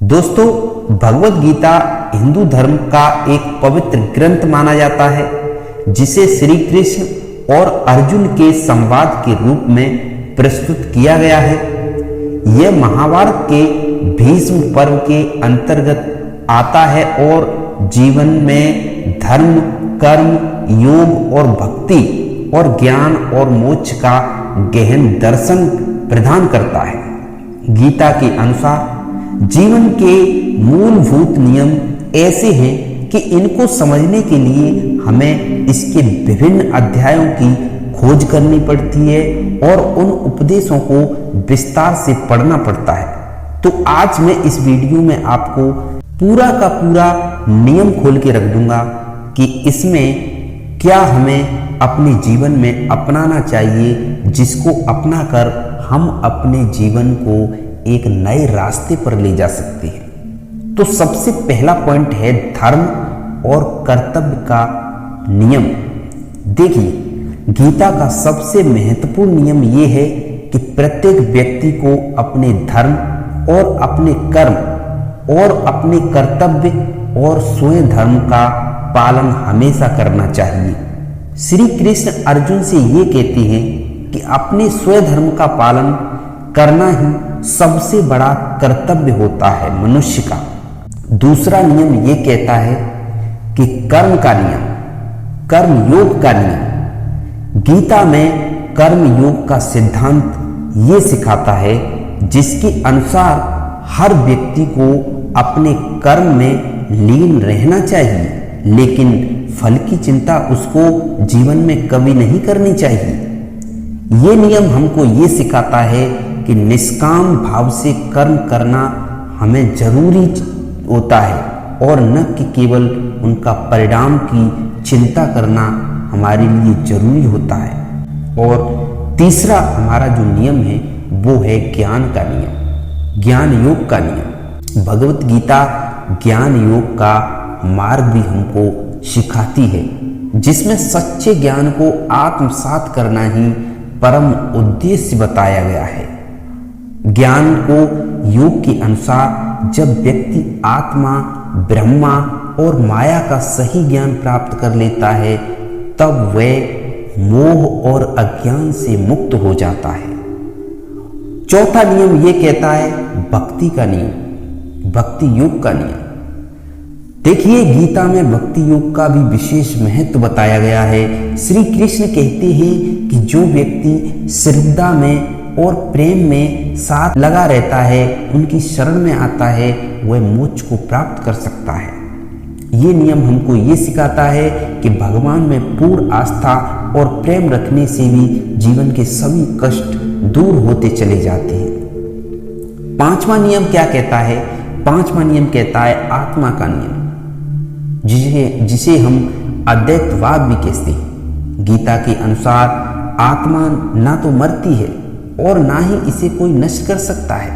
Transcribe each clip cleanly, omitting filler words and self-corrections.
दोस्तों, भगवत गीता हिंदू धर्म का एक पवित्र ग्रंथ माना जाता है, जिसे श्री कृष्ण और अर्जुन के संवाद के रूप में प्रस्तुत किया गया है। यह महाभारत के भीष्म पर्व के अंतर्गत आता है और जीवन में धर्म, कर्म, योग और भक्ति और ज्ञान और मोक्ष का गहन दर्शन प्रदान करता है। गीता के अनुसार जीवन के मूलभूत नियम ऐसे हैं कि इनको समझने के लिए हमें इसके विभिन्न अध्यायों की खोज करनी पड़ती है और उन उपदेशों को विस्तार से पढ़ना पड़ता है। तो आज मैं इस वीडियो में आपको पूरा का पूरा नियम खोल के रख दूंगा कि इसमें क्या हमें अपने जीवन में अपनाना चाहिए, जिसको अपनाकर हम अपने जीवन को एक नए रास्ते पर ले जा सकते हैं। तो सबसे पहला पॉइंट है धर्म और कर्तव्य का नियम। देखिए, गीता का सबसे महत्वपूर्ण नियम यह है कि प्रत्येक व्यक्ति को अपने धर्म और अपने कर्म और अपने कर्तव्य और स्वयं धर्म का पालन हमेशा करना चाहिए। श्री कृष्ण अर्जुन से ये कहते हैं कि अपने स्वयं धर्म का पालन करना ही सबसे बड़ा कर्तव्य होता है मनुष्य का। दूसरा नियम ये कहता है कि कर्म का नियम, कर्म योग का नियम। गीता में कर्म योग का सिद्धांत ये सिखाता है, जिसके अनुसार हर व्यक्ति को अपने कर्म में लीन रहना चाहिए, लेकिन फल की चिंता उसको जीवन में कभी नहीं करनी चाहिए। ये नियम हमको ये सिखाता है कि निष्काम भाव से कर्म करना हमें जरूरी होता है और न कि केवल उनका परिणाम की चिंता करना हमारे लिए जरूरी होता है। और तीसरा हमारा जो नियम है वो है ज्ञान का नियम, ज्ञान योग का नियम। भगवत गीता ज्ञान योग का मार्ग भी हमको सिखाती है, जिसमें सच्चे ज्ञान को आत्मसात करना ही परम उद्देश्य बताया गया है। ज्ञान को योग के अनुसार जब व्यक्ति आत्मा, ब्रह्मा और माया का सही ज्ञान प्राप्त कर लेता है, तब वह मोह और अज्ञान से मुक्त हो जाता है। चौथा नियम यह कहता है भक्ति का नियम, भक्ति योग का नियम। देखिए, गीता में भक्ति योग का भी विशेष महत्व बताया गया है। श्री कृष्ण कहते हैं कि जो व्यक्ति श्रद्धा में और प्रेम में साथ लगा रहता है, उनकी शरण में आता है, वह मोक्ष को प्राप्त कर सकता है। ये नियम हमको ये सिखाता है कि भगवान में पूर्ण आस्था और प्रेम रखने से भी जीवन के सभी कष्ट दूर होते चले जाते हैं। पांचवा नियम क्या कहता है? पांचवा नियम कहता है आत्मा का नियम, जिसे हम अद्वैतवाद भी कहते हैं। गीता के अनुसार आत्मा ना तो मरती है और ना ही इसे कोई नष्ट कर सकता है।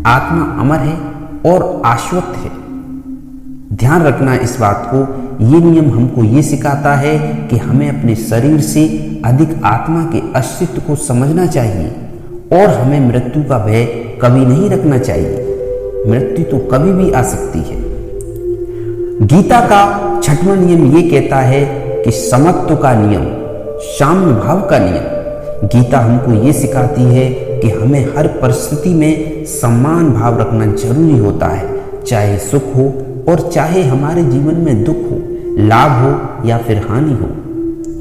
आत्मा अमर है और शाश्वत है। ध्यान रखना इस बात को। ये नियम हमको ये सिखाता है कि हमें अपने शरीर से अधिक आत्मा के अस्तित्व को समझना चाहिए और हमें मृत्यु का भय कभी नहीं रखना चाहिए। मृत्यु तो कभी भी आ सकती है। गीता का छठवां नियम ये कहता है कि समत्व का नियम, साम्य भाव का नियम। गीता हमको ये सिखाती है कि हमें हर परिस्थिति में समान भाव रखना जरूरी होता है, चाहे सुख हो और चाहे हमारे जीवन में दुख हो, लाभ हो या फिर हानि हो।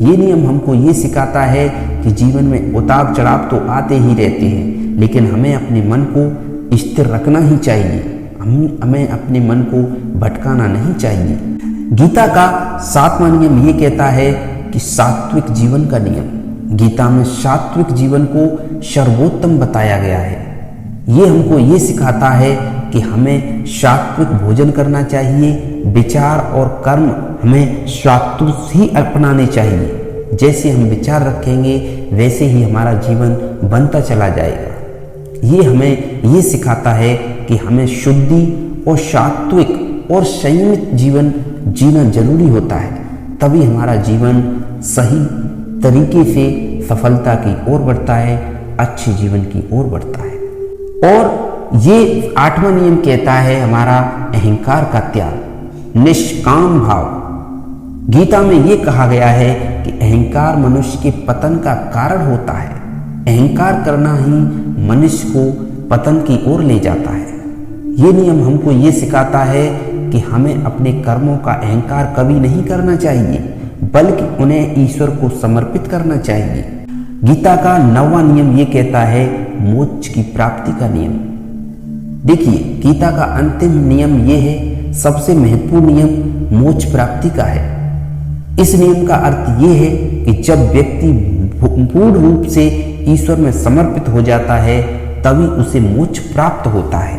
ये नियम हमको ये सिखाता है कि जीवन में उतार चढ़ाव तो आते ही रहते हैं, लेकिन हमें अपने मन को स्थिर रखना ही चाहिए। हमें अपने मन को भटकाना नहीं चाहिए। गीता का सातवां नियम ये कहता है कि सात्विक जीवन का नियम। गीता में सात्विक जीवन को सर्वोत्तम बताया गया है। ये हमको ये सिखाता है कि हमें सात्विक भोजन करना चाहिए। विचार और कर्म हमें सात्विक ही अपनाने चाहिए। जैसे हम विचार रखेंगे वैसे ही हमारा जीवन बनता चला जाएगा। ये हमें ये सिखाता है कि हमें शुद्धि और सात्विक और संयमित जीवन जीना जरूरी होता है, तभी हमारा जीवन सही तरीके से सफलता की ओर बढ़ता है, अच्छे जीवन की ओर बढ़ता है। और ये 8वां नियम कहता है हमारा अहंकार का त्याग, निष्काम भाव। गीता में ये कहा गया है कि अहंकार मनुष्य के पतन का कारण होता है। अहंकार करना ही मनुष्य को पतन की ओर ले जाता है। ये नियम हमको ये सिखाता है कि हमें अपने कर्मों का अहंकार कभी नहीं करना चाहिए, बल्कि उन्हें ईश्वर को समर्पित करना चाहिए। गीता का 9वां नियम ये कहता है मोक्ष की प्राप्ति का नियम। देखिए, गीता का अंतिम नियम ये है, सबसे महत्वपूर्ण नियम मोक्ष प्राप्ति का है। इस नियम का अर्थ ये है कि जब व्यक्ति पूर्ण रूप से ईश्वर में समर्पित हो जाता है तभी उसे मोक्ष प्राप्त होता है।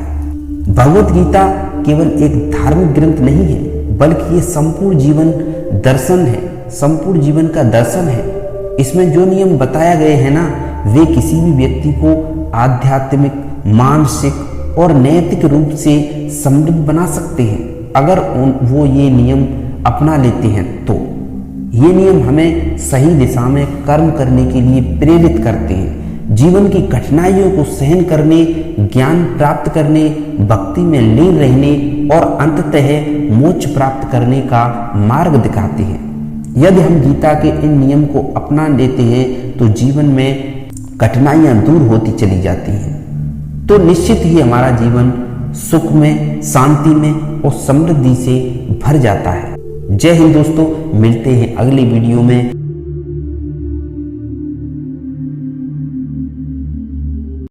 भगवत गीता केवल एक धार्मिक ग्रंथ नहीं है, बल्कि ये संपूर्ण जीवन दर्शन है, संपूर्ण जीवन का दर्शन है। इसमें जो नियम बताया गए हैं ना, वे किसी भी व्यक्ति को आध्यात्मिक, मानसिक और नैतिक रूप से समृद्ध बना सकते हैं, अगर वो ये नियम अपना लेते हैं तो। ये नियम हमें सही दिशा में कर्म करने के लिए प्रेरित करते हैं, जीवन की कठिनाइयों को सहन करने, ज्ञान प्राप्त करने, भक्ति में लीन रहने और अंततः मोक्ष प्राप्त करने का मार्ग दिखाते हैं। यदि हम गीता के इन नियम को अपना लेते हैं तो जीवन में कठिनाइयां दूर होती चली जाती हैं, तो निश्चित ही हमारा जीवन सुख में, शांति में और समृद्धि से भर जाता है। जय हिंद दोस्तों, मिलते हैं अगली वीडियो में।